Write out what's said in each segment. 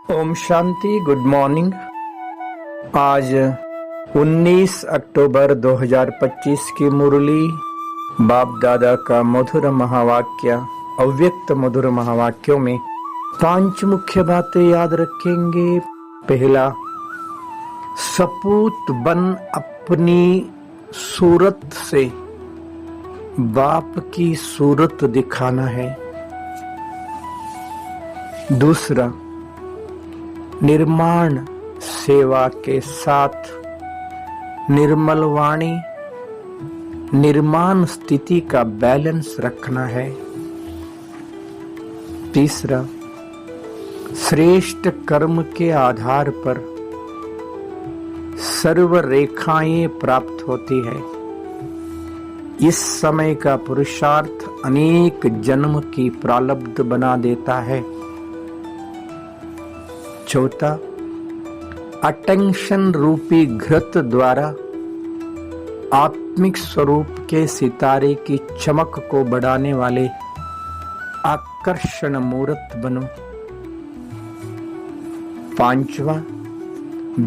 Om Shanti. Good morning. आज 19 अक्टूबर 2025 की मुरली बाप दादा का मधुर महावाक्य अव्यक्त मधुर महावाक्यों में 5 मुख्य बातें याद रखेंगे। पहला, सपूत बन अपनी सूरत से बाप की सूरत दिखाना है। दूसरा, निर्माण सेवा के साथ निर्मल वाणी निर्माण स्थिति का बैलेंस रखना है। तीसरा, श्रेष्ठ कर्म के आधार पर सर्व रेखाएं प्राप्त होती है। इस समय का पुरुषार्थ अनेक जन्म की प्रारब्ध बना देता है। चौथा, अटेंशन रूपी घृत द्वारा आत्मिक स्वरूप के सितारे की चमक को बढ़ाने वाले आकर्षण मूर्त बनो। पांचवा,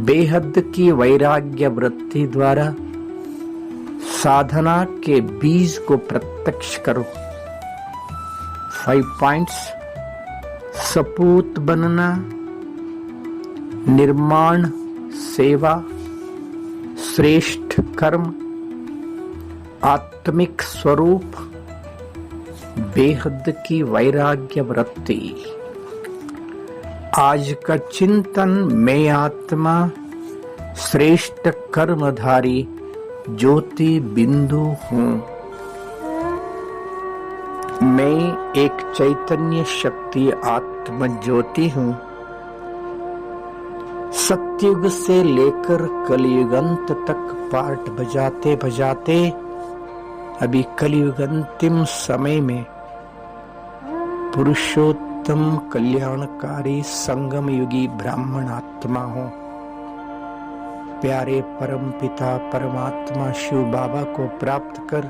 बेहद की वैराग्य वृत्ति द्वारा साधना के बीज को प्रत्यक्ष करो। 5 पॉइंट्स, सपूत बनना, निर्माण सेवा, श्रेष्ठ कर्म, आत्मिक स्वरूप, बेहद की वैराग्य वृत्ति। आज का चिंतन, मैं आत्मा श्रेष्ठ कर्मधारी ज्योति बिंदु हूँ। मैं एक चैतन्य शक्ति आत्म ज्योति हूँ। सत्युग से लेकर कलियुगंत तक पाठ बजाते बजाते अभी कलियुग अंतिम समय में पुरुषोत्तम कल्याणकारी संगम युगी ब्राह्मण आत्मा हूँ। प्यारे परम पिता परमात्मा शिव बाबा को प्राप्त कर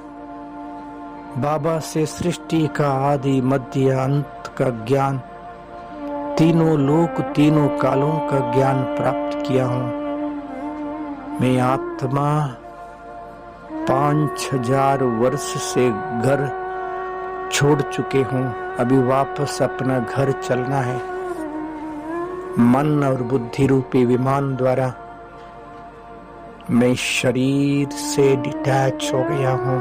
बाबा से सृष्टि का आदि मध्य अंत का ज्ञान, तीनों लोक तीनों कालों का ज्ञान प्राप्त किया हूँ। मैं आत्मा 5000 वर्ष से घर छोड़ चुके हूँ। अभी वापस अपना घर चलना है। मन और बुद्धि रूपी विमान द्वारा मैं शरीर से डिटैच हो गया हूँ।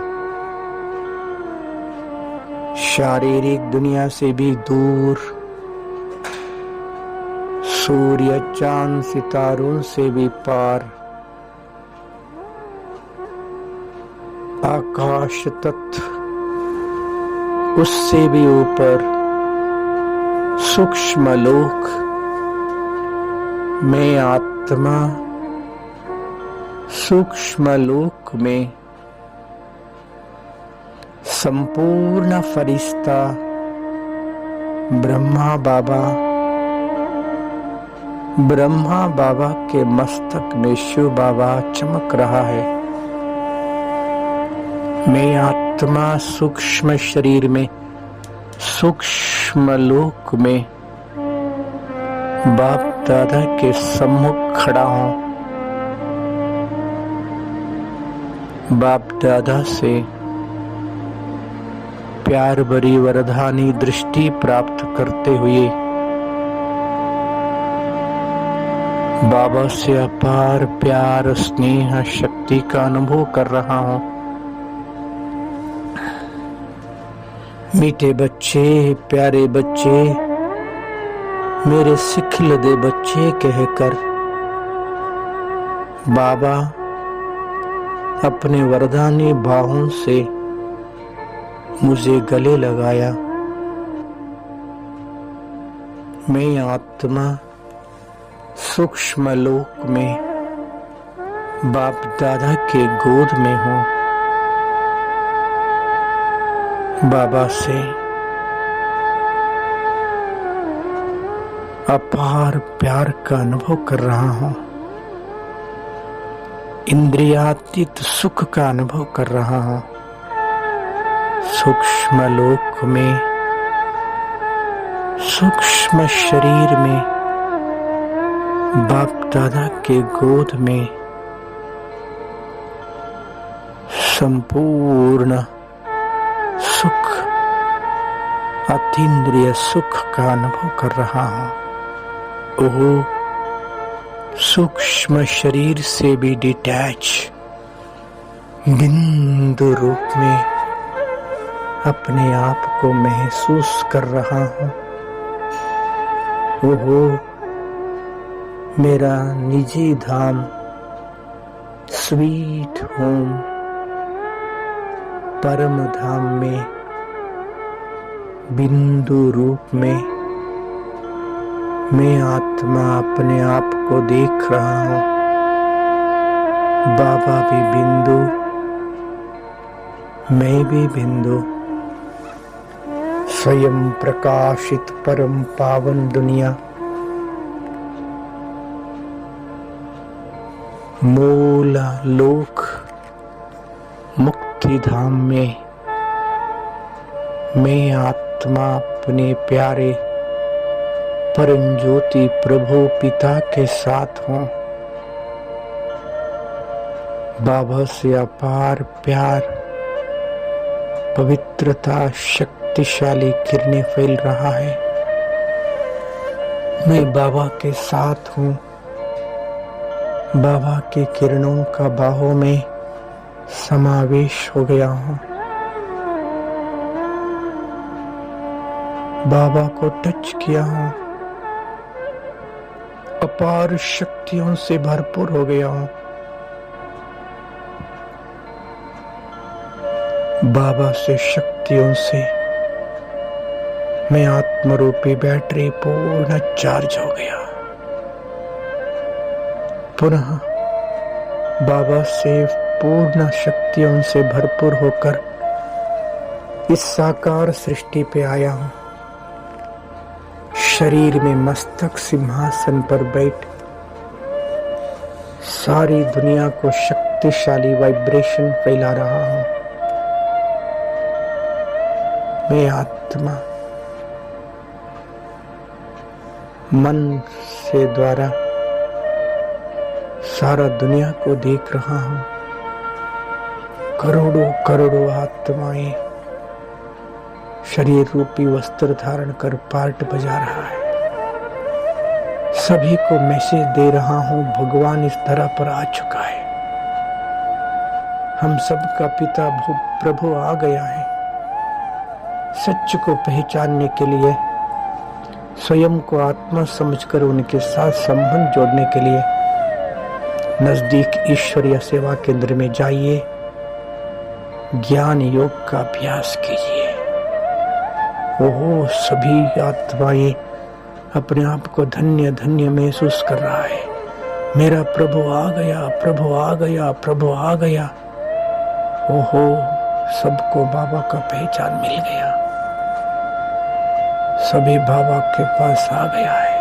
शारीरिक दुनिया से भी दूर, सूर्य चांद सितारों से भी पार, आकाश तत्व उससे भी ऊपर, सूक्ष्म लोक, मैं आत्मा सूक्ष्म लोक में संपूर्ण फरिश्ता ब्रह्मा बाबा के मस्तक में शिव बाबा चमक रहा है। मैं आत्मा सूक्ष्म शरीर में सूक्ष्म लोक में बाप दादा के सम्मुख खड़ा हूँ। बाप दादा से प्यार भरी वरदानी दृष्टि प्राप्त करते हुए बाबा से अपार प्यार स्नेह शक्ति का अनुभव कर रहा हूँ। मीठे बच्चे, प्यारे बच्चे, मेरे सिखल दे बच्चे कहकर बाबा अपने वरदानी बाहों से मुझे गले लगाया। मैं आत्मा सूक्ष्म लोक में बाप दादा के गोद में हूँ। बाबा से अपार प्यार का अनुभव कर रहा हूँ। इंद्रियातीत सुख का अनुभव कर रहा हूँ। सूक्ष्म लोक में सूक्ष्म शरीर में बाप दादा के गोद में संपूर्ण सुख, अतीन्द्रिय सुख का अनुभव कर रहा हूं। ओह, सूक्ष्म शरीर से भी डिटैच बिंदु रूप में अपने आप को महसूस कर रहा हूं। ओहो, मेरा निजी धाम, स्वीट होम, परम धाम में बिंदु रूप में मैं आत्मा अपने आप को देख रहा हूं। बाबा भी बिंदु, मैं भी बिंदु, स्वयं प्रकाशित परम पावन दुनिया, मूल लोक मुक्ति धाम में मैं आत्मा अपने प्यारे परम ज्योति प्रभु पिता के साथ हूं। बाबा से अपार प्यार, पवित्रता, शक्तिशाली किरणें फैल रहा है। मैं बाबा के साथ हूं। बाबा की किरणों का बाहों में समावेश हो गया हूं। बाबा को टच किया हूं। अपार शक्तियों से भरपूर हो गया हूं। बाबा से शक्तियों से मैं आत्मरूपी बैटरी पूर्ण चार्ज हो गया। पुनः बाबा से पूर्ण शक्तियों से भरपूर होकर इस साकार सृष्टि पे आया हूं। शरीर में मस्तक सिंहासन पर बैठ सारी दुनिया को शक्तिशाली वाइब्रेशन फैला रहा हूं। मैं आत्मा मन से द्वारा सारा दुनिया को देख रहा हूं। करोड़ों करोड़ों आत्माएं शरीर रूपी वस्त्र धारण कर पार्ट बजा रहा है। सभी को मैसेज दे रहा हूं, भगवान इस धरा पर आ चुका है। हम सबका पिता प्रभु आ गया है। सच को पहचानने के लिए, स्वयं को आत्मा समझकर उनके साथ संबंध जोड़ने के लिए नजदीक ईश्वरीय सेवा केंद्र में जाइए, ज्ञान योग का अभ्यास कीजिए। ओह, सभी आत्माएं अपने आप को धन्य धन्य महसूस कर रहा है। मेरा प्रभु आ गया, प्रभु आ गया, प्रभु आ गया। ओहो, सबको बाबा का पहचान मिल गया। सभी बाबा के पास आ गया है।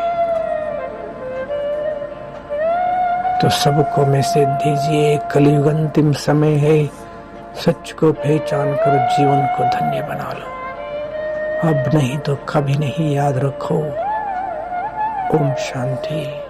तो सबको मैसेज दीजिए, कलयुग अंतिम समय है। सच को पहचान कर जीवन को धन्य बना लो। अब नहीं तो कभी नहीं, याद रखो। ओम शांति।